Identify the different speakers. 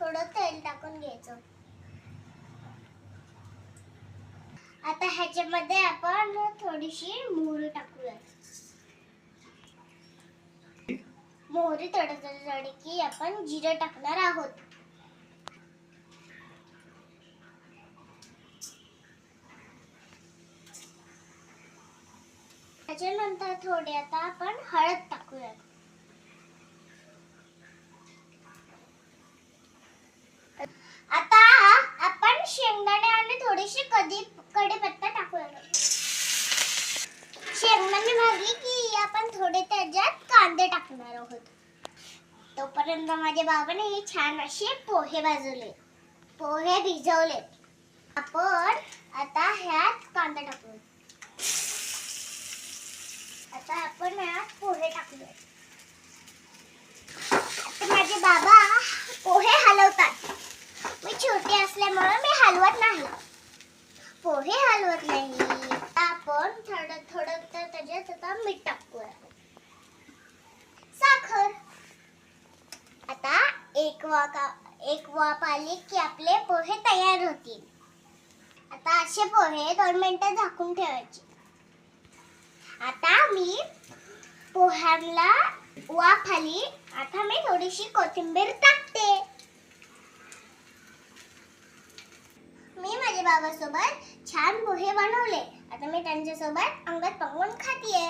Speaker 1: थोडं तेल टाकून घ्यायचं. आता ह्याच्यामध्ये आपण थोडीशी मोहरी टाकूया. मोहरी तडतडली की आपण जिरे टाकणार आहोत. त्याच्यानंतर थोडी आता आपण हळद टाकूया. आता आपण शेंगदाणे आणि थोडीशी कढीपत्ता टाकूया. शेंगदाणे भाजली की आपण थोडे त्याच्यात कांदे टाकणार आहोत. तोपर्यंत माझ्या बाबाने हे छान असे पोहे भिजवले. आपण आता ह्यात कांदा टाकूया. आता आपण ह्यात पोहे टाकूया. आता माझे बाबा पोहे हलवतात. मी छोटी असल्यामुळे मी हलवत नाही. पोहे हलवत नाही. आपण थोडं त्याच्यात आता मीठ टाकूया. साखर. आता एक वाफ आली की आपले पोहे तयार होतील. आता असे पोहे 2 मिनिटं झाकून ठेवायचे. आता मी पोह्यांना वाफ आली. आता मी थोडीशी कोथिंबीर टाकते. मी माझ्या बाबासोबत छान पोहे बनवले. आता मी त्यांच्यासोबत अंगद पंगवून खातीये.